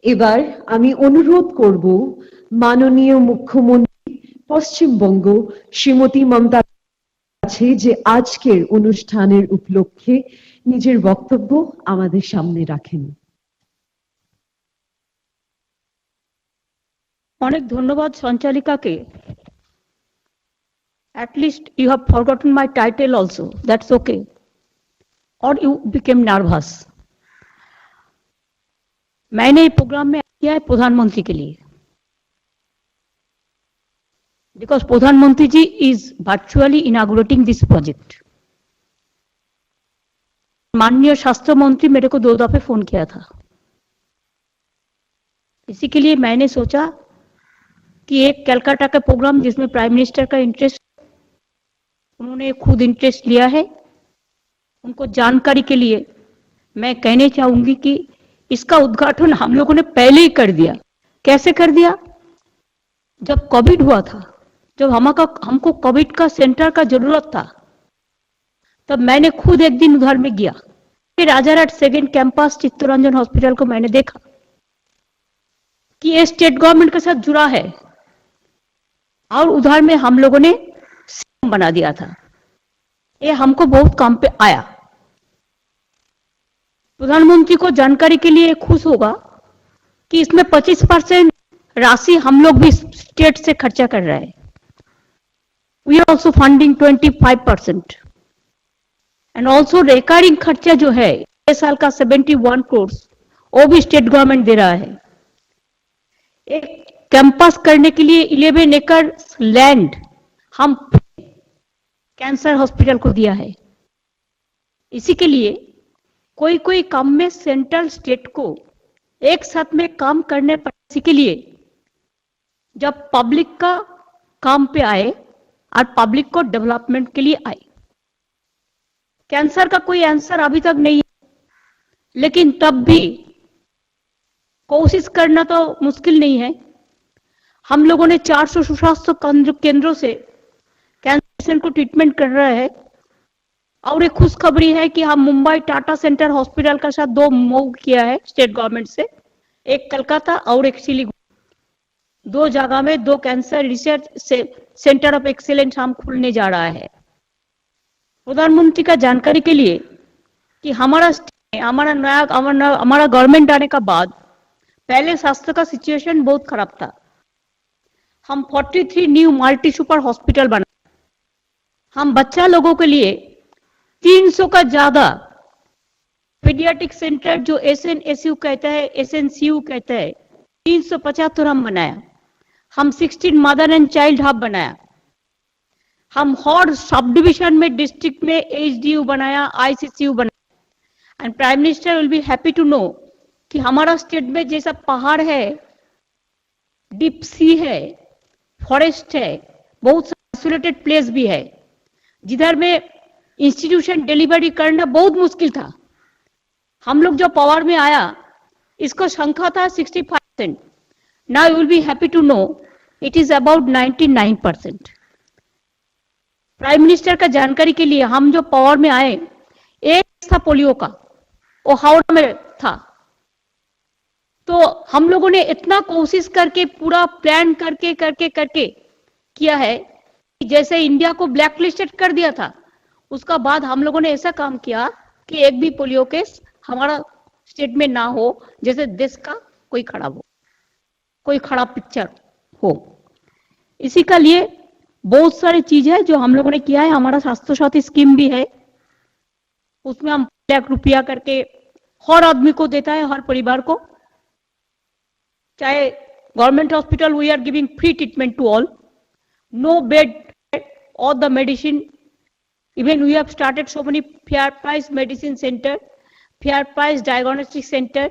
এবার আমি অনুরোধ করব মাননীয় মুখ্যমন্ত্রী পশ্চিমবঙ্গ শ্রীমতী মমতা কাছে যে আজকের অনুষ্ঠানের উপলক্ষে নিজের বক্তব্য আমাদের সামনে রাখেন। অনেক ধন্যবাদ সঞ্চালিকাকে। At least you have forgotten my title also. That's okay. Or you became nervous. मैंने प्रोग्राम में किया है प्रधानमंत्री के लिए, because प्रधानमंत्री जी is virtually inaugurating this project. माननीय स्वास्थ्य मंत्री मेरे को 2 दफे फोन किया था। इसी के लिए मैंने सोचा कि एक कलकत्ता का प्रोग्राम जिसमें प्राइम मिनिस्टर का इंटरेस्ट, उन्होंने खुद इंटरेस्ट लिया है, उनको जानकारी के लिए मैं कहने चाहूंगी कि इसका उद्घाटन हम लोगों ने पहले ही कर दिया। कैसे कर दिया? जब कोविड हुआ था, जब हमको कोविड का सेंटर का जरूरत था, तब मैंने खुद एक दिन उधर में गया। Rajarhat second campus Chittaranjan hospital को मैंने देखा कि ये स्टेट गवर्नमेंट के साथ जुड़ा है, और उधर में हम लोगों ने सिस्टम बना दिया था। ये हमको बहुत काम पे आया। प्रधानमंत्री को जानकारी के लिए खुश होगा कि इसमें 25% राशि हम लोग भी स्टेट से खर्चा कर रहे हैं। We are also funding 25%, and also recurring खर्चा जो है इस साल का 71 करोड़, वो भी स्टेट गवर्नमेंट दे रहा है। एक कैंपस करने के लिए 11 एकड़ लैंड हम कैंसर हॉस्पिटल को दिया है। इसी के लिए कोई कोई काम में सेंट्रल स्टेट को एक साथ में काम करने पर, इसी के लिए जब पब्लिक का काम पे आए और पब्लिक को डेवलपमेंट के लिए आए। कैंसर का कोई आंसर अभी तक नहीं है, लेकिन तब भी कोशिश करना तो मुश्किल नहीं है। हम लोगों ने 400 सुस्वास्थ्य केंद्रों से कैंसर को ट्रीटमेंट कर रहे हैं। और एक खुशखबरी है कि हम मुंबई टाटा सेंटर हॉस्पिटल का साथ 2 मूव किया है स्टेट गवर्नमेंट से, एक कलकत्ता और एक सिलीगुड़ी। 2 जगह में 2 cancer research centre of excellence हम खुलने जा रहा है। प्रधानमंत्री का जानकारी के लिए कि हमारा गवर्नमेंट आने का बाद पहले स्वास्थ्य का सिचुएशन बहुत खराब था। हम 43 न्यू मल्टी सुपर हॉस्पिटल बनाए। हम बच्चा लोगों के लिए 300 का ज्यादा पीडियाट्रिक सेंटर, जो SNSU कहता है, SNCU कहता है, 375 हम बनाया। हम 16 मदर एंड चाइल्ड हब बनाया। हम हर सब डिविजन में डिस्ट्रिक्ट में HDU बनाया, ICCU बनाया। And prime minister will be happy to know कि हमारा स्टेट में जैसा पहाड़ है, डीप सी है, फॉरेस्ट है, बहुत आइसोलेटेड प्लेस भी है, जिधर में इंस्टीट्यूशन डिलीवरी करना बहुत मुश्किल था। हम लोग जो पावर में आया, इसको संख्या था 65%। Now you will be happy to know it is about 99%। Prime minister का जानकारी के लिए हम जो पावर में आए, एक था पोलियो का, वो हावड़ा में था। तो हम लोगों ने इतना कोशिश करके पूरा प्लान करके करके करके किया है कि जैसे इंडिया को ब्लैक लिस्टेड कर दिया था, उसका बाद हम लोगों ने ऐसा काम किया कि एक भी पोलियो केस हमारा स्टेट में ना हो, जैसे देश का कोई खराब हो, कोई खराब पिक्चर हो। इसी का लिए बहुत सारी चीज है जो हम लोगों ने किया है। हमारा स्वास्थ्य साथी स्कीम भी है, उसमें हम ₹1 करके हर आदमी को देता है, हर परिवार को। चाहे government hospital, we are giving free treatment to all, no bed, all the medicine. Even we have started so many fair price medicine center, fair price diagnostic center.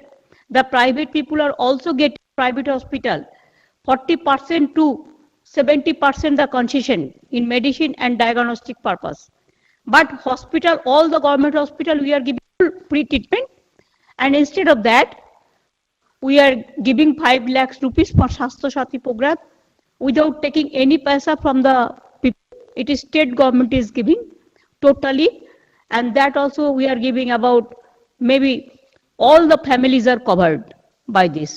The private people are also getting private hospital 40% to 70% the concession in medicine and diagnostic purpose. But hospital, all the government hospital, we are giving free treatment, and instead of that, we are giving 5 lakhs rupees for Swasthya Sathi program without taking any paisa from the people. It is state government is giving totally, and that also we are giving about maybe all the families are covered by this.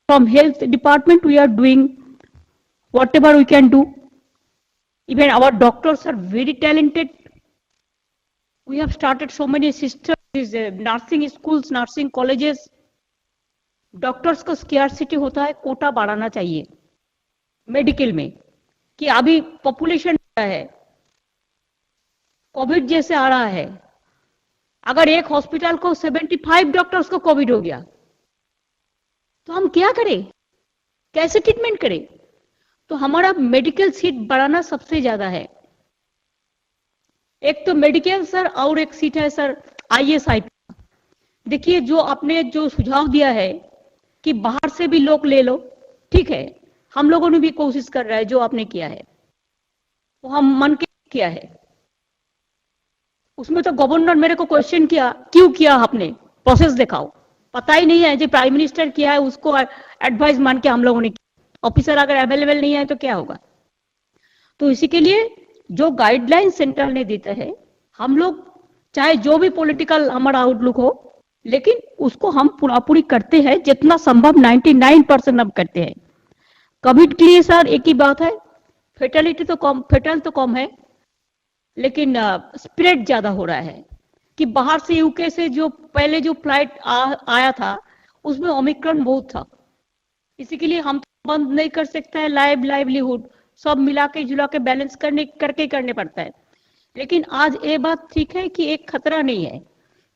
from health department, we are doing whatever we can do. Even our doctors are very talented. We have started so many systems, nursing schools, nursing colleges. Doctors को scarcity होता है, कोटा बढ़ाना चाहिए medical में, कि अभी population है, Covid जैसे आ रहा है, अगर एक हॉस्पिटल को 75 डॉक्टर्स को कोविड हो गया तो हम क्या करें, कैसे ट्रीटमेंट करें? तो हमारा मेडिकल सीट बढ़ाना सबसे ज्यादा है। एक तो मेडिकल सर, और एक सीट है सर ISI। देखिए, जो आपने जो सुझाव दिया है कि बाहर से भी लोग ले लो, ठीक है, हम लोगों ने भी कोशिश कर रहा है, जो आपने किया है वो हम मन के किया है। उसमें तो गवर्नर मेरे को क्वेश्चन किया, क्यों किया आपने, प्रोसेस दिखाओ। पता ही नहीं है, जो प्राइम मिनिस्टर किया है उसको एडवाइस मान के हम लोगों ने किया। ऑफिसर अगर अवेलेबल नहीं है तो क्या होगा? तो इसी के लिए जो गाइडलाइन सेंटर ने देता है, हम लोग चाहे जो भी पॉलिटिकल हमारा आउटलुक हो, लेकिन उसको हम पूरी करते हैं, जितना संभव 99% हम करते हैं। कोविड के लिए सर एक ही बात है, फेटल तो कम है, लेकिन स्प्रेड ज्यादा हो रहा है। कि बाहर से यूके से जो पहले जो फ्लाइट आया था उसमें ओमिक्रॉन बहुत था। इसी के लिए हम तो बंद नहीं कर सकते हैं, लाइवलीहुड सब मिला के जुला के बैलेंस करने पड़ता है। लेकिन आज ये बात ठीक है कि एक खतरा नहीं है,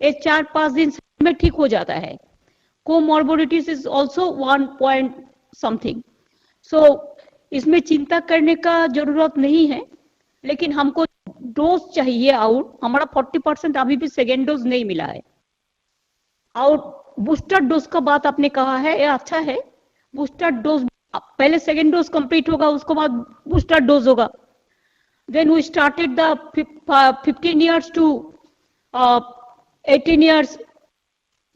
ये 4-5 दिन में ठीक हो जाता है। Comorbidities is also 1 point something. So इसमें चिंता करने का जरूरत नहीं है, लेकिन हमको डोज चाहिए आउट। हमारा 40% अभी भी सेकेंड डोज नहीं मिला है। और बूस्टर डोज का बात आपने कहा है, ये अच्छा है। बूस्टर डोज पहले सेकेंड डोज कंप्लीट होगा, उसके बाद बूस्टर डोज होगा। Then we started the 15 years to 18 years,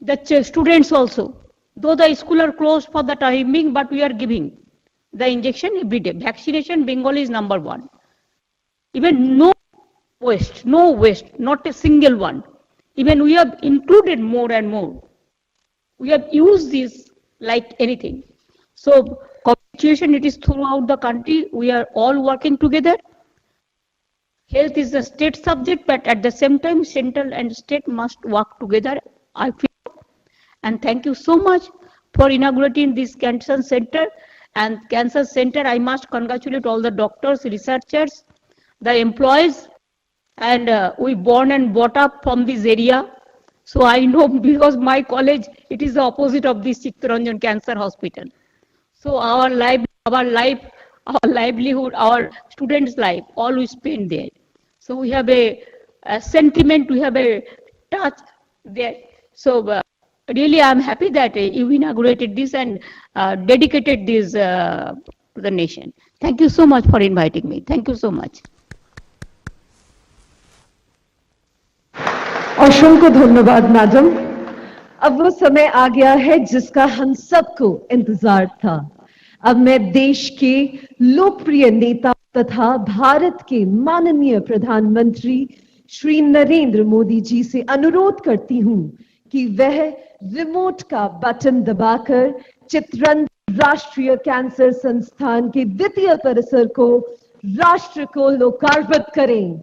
the students also. Though the school are closed for the timing, but we are giving the injection every day. Vaccination, Bengal is number 1. Even no waste, not a single one. Even we have included more and more. We have used this like anything. So, situation it is throughout the country. We are all working together. Health is a state subject, but at the same time, central and state must work together, I feel. And thank you so much for inaugurating this cancer center. And cancer center, I must congratulate all the doctors, researchers, the employees, and we born and brought up from this area. So I know, because my college, it is the opposite of this Chittaranjan Cancer Hospital. So our livelihood, our students' life, all we spend there. So we have a sentiment, we have a touch there. So really, I'm happy that you inaugurated this and dedicated this to the nation. Thank you so much for inviting me. Thank you so much. असंख्य धन्यवाद madam. अब वो समय आ गया है जिसका हम सबको इंतजार था। अब मैं देश के लोकप्रिय नेता तथा भारत के माननीय प्रधानमंत्री श्री नरेंद्र मोदी जी से अनुरोध करती हूं कि वह रिमोट का बटन दबाकर चित्तरंजन राष्ट्रीय कैंसर संस्थान के द्वितीय परिसर को राष्ट्र को लोकार्पित करें।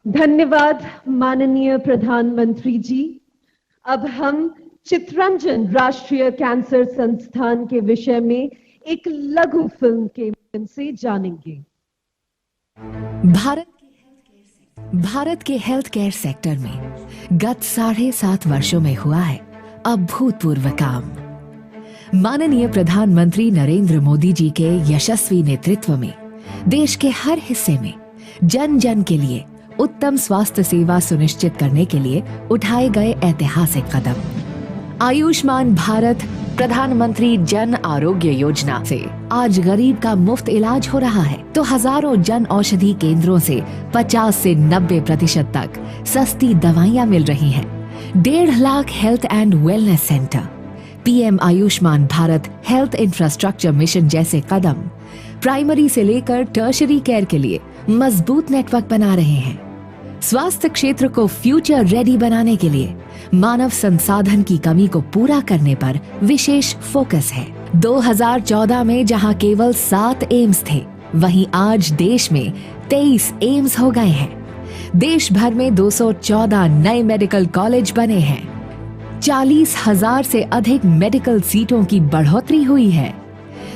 धन्यवाद माननीय प्रधानमंत्री जी। अब हम चित्तरंजन राष्ट्रीय कैंसर संस्थान के विषय में एक लघु फिल्म के माध्यम से जानेंगे। भारत के हेल्थ केयर सेक्टर में गत 7.5 वर्षों में हुआ है अभूतपूर्व काम। माननीय प्रधानमंत्री नरेंद्र मोदी जी के यशस्वी नेतृत्व में देश के हर हिस्से में जन जन के लिए उत्तम स्वास्थ्य सेवा सुनिश्चित करने के लिए उठाए गए ऐतिहासिक कदम। आयुष्मान भारत प्रधानमंत्री जन आरोग्य योजना से आज गरीब का मुफ्त इलाज हो रहा है, तो हजारों जन औषधि केंद्रों से 50 से 90% तक सस्ती दवाइयां मिल रही हैं। 1.5 lakh health and wellness centre, PM Ayushman Bharat health infrastructure mission जैसे कदम प्राइमरी से लेकर टर्शरी केयर के लिए मजबूत नेटवर्क बना रहे हैं। स्वास्थ्य क्षेत्र को फ्यूचर रेडी बनाने के लिए मानव संसाधन की कमी को पूरा करने पर विशेष फोकस है। 2014 में जहां केवल 7 एम्स थे, वहीं आज देश में 23 एम्स हो गए हैं। देश भर में 214 नए मेडिकल कॉलेज बने हैं। 40,000 से अधिक मेडिकल सीटों की बढ़ोतरी हुई है।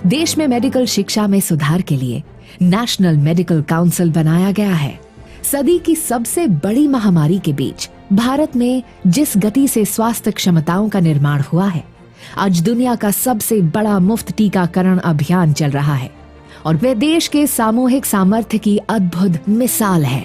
देश में मेडिकल शिक्षा में सुधार के लिए नेशनल मेडिकल काउंसिल बनाया गया है। सदी की सबसे बड़ी महामारी के बीच भारत में जिस गति से स्वास्थ्य क्षमताओं का निर्माण हुआ है, आज दुनिया का सबसे बड़ा मुफ्त टीकाकरण अभियान चल रहा है और वह देश के सामूहिक सामर्थ्य की अद्भुत मिसाल है।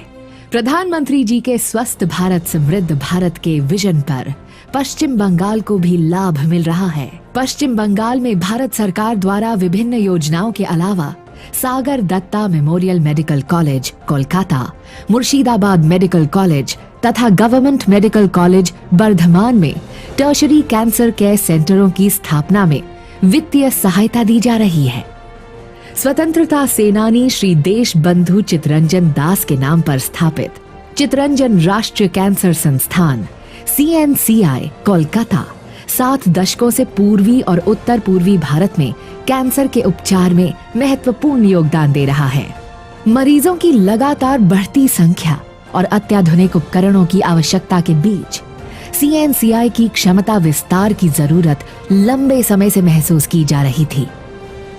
प्रधानमंत्री जी के स्वस्थ भारत समृद्ध भारत के विजन पर पश्चिम बंगाल को भी लाभ मिल रहा है। पश्चिम बंगाल में भारत सरकार द्वारा विभिन्न योजनाओं के अलावा Sagar Dutta memorial medical college Kolkata, Murshidabad medical college तथा गवर्नमेंट मेडिकल कॉलेज बर्धमान में टर्शरी कैंसर केयर सेंटरों की स्थापना में वित्तीय सहायता दी जा रही है। स्वतंत्रता सेनानी श्री देश बंधु चितरंजन दास के नाम पर स्थापित चितरंजन राष्ट्रीय कैंसर संस्थान CNCI कोलकाता 7 दशकों से पूर्वी और उत्तर पूर्वी भारत में कैंसर के उपचार में महत्वपूर्ण योगदान दे रहा है। मरीजों की लगातार बढ़ती संख्या और अत्याधुनिक उपकरणों की आवश्यकता के बीच CNCI की क्षमता विस्तार की जरूरत लंबे समय से महसूस की जा रही थी।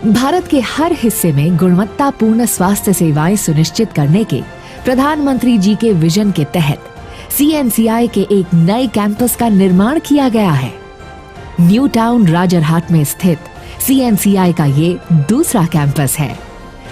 भारत के हर हिस्से में गुणवत्तापूर्ण स्वास्थ्य सेवाएं सुनिश्चित करने के प्रधानमंत्री जी के विजन के तहत CNCI के एक नए कैंपस का निर्माण किया गया है। न्यू टाउन राजरहाट में स्थित CNCI का ये दूसरा कैंपस है।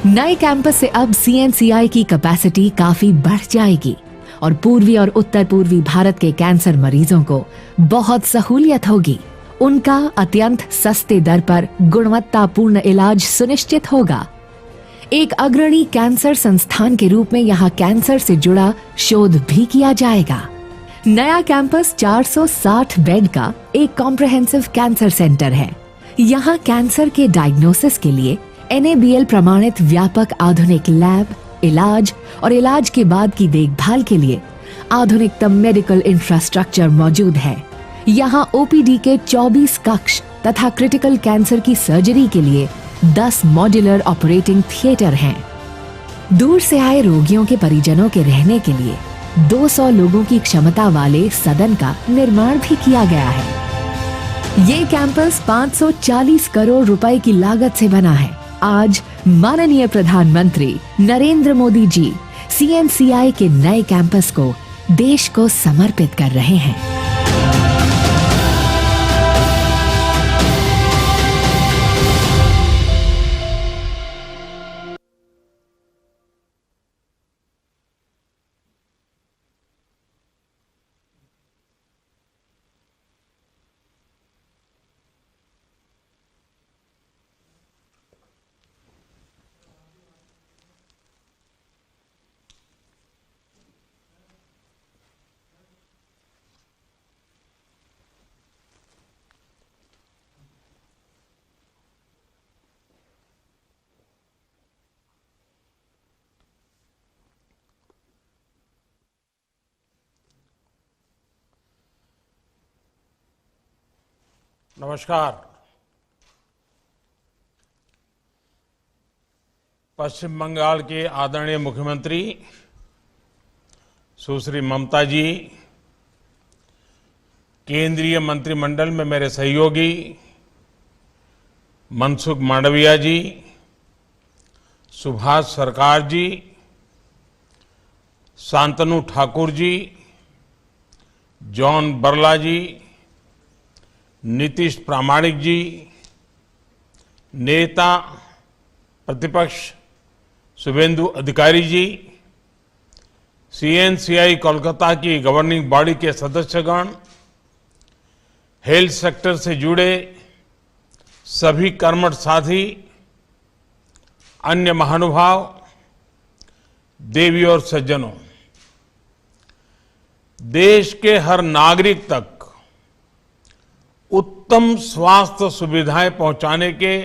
नए कैंपस से अब CNCI की कैपेसिटी काफी बढ़ जाएगी और पूर्वी और उत्तर पूर्वी भारत के कैंसर मरीजों को बहुत सहूलियत होगी। उनका अत्यंत सस्ते दर पर गुणवत्तापूर्ण इलाज सुनिश्चित होगा। एक अग्रणी कैंसर संस्थान के रूप में यहाँ कैंसर से जुड़ा शोध भी किया जाएगा। नया कैंपस 460 बेड का एक कॉम्प्रहेंसिव कैंसर सेंटर है। यहाँ कैंसर के डायग्नोसिस के लिए NABL प्रमाणित व्यापक आधुनिक लैब, इलाज और इलाज के बाद की देखभाल के लिए आधुनिकतम मेडिकल इंफ्रास्ट्रक्चर मौजूद है। यहाँ OPD के 24 कक्ष तथा क्रिटिकल कैंसर की सर्जरी के लिए 10 मॉड्यूलर ऑपरेटिंग थिएटर हैं। दूर से आए रोगियों के परिजनों के रहने के लिए 200 लोगों की क्षमता वाले सदन का निर्माण भी किया गया है। ये कैंपस 540 करोड़ रुपए की लागत से बना है। आज माननीय प्रधानमंत्री नरेंद्र मोदी जी CNCI के नए कैंपस को देश को समर्पित कर रहे हैं। नमस्कार। पश्चिम बंगाल के आदरणीय मुख्यमंत्री सुश्री ममता जी, केंद्रीय मंत्रिमंडल में मेरे सहयोगी मनसुख मांडविया जी, सुभाष सरकार जी, शांतनु ठाकुर जी, जॉन बरला जी, नीतीश प्रामाणिक जी, नेता प्रतिपक्ष शुभेंदु अधिकारी जी, CNCI कोलकाता की गवर्निंग बॉडी के सदस्यगण, हेल्थ सेक्टर से जुड़े सभी कर्मठ साथी, अन्य महानुभाव, देवी और सज्जनों, देश के हर नागरिक तक उत्तम स्वास्थ्य सुविधाएं पहुंचाने के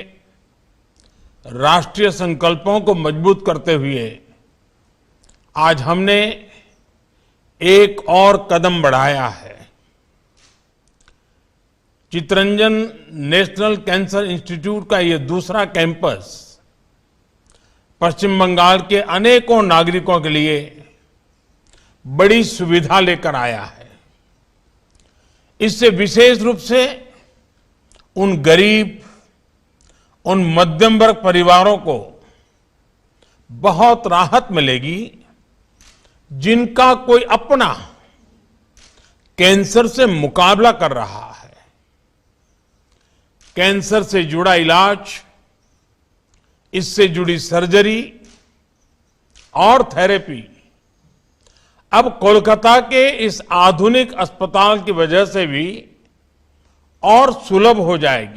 राष्ट्रीय संकल्पों को मजबूत करते हुए आज हमने एक और कदम बढ़ाया है। चितरंजन नेशनल कैंसर इंस्टीट्यूट का ये दूसरा कैंपस पश्चिम बंगाल के अनेकों नागरिकों के लिए बड़ी सुविधा लेकर आया है। इससे विशेष रूप से उन गरीब, उन मध्यम वर्ग परिवारों को बहुत राहत मिलेगी जिनका कोई अपना कैंसर से मुकाबला कर रहा है। कैंसर से जुड़ा इलाज, इससे जुड़ी सर्जरी और थेरेपी अब कोलकाता के इस आधुनिक अस्पताल की वजह से भी और सुलभ हो जाएगी।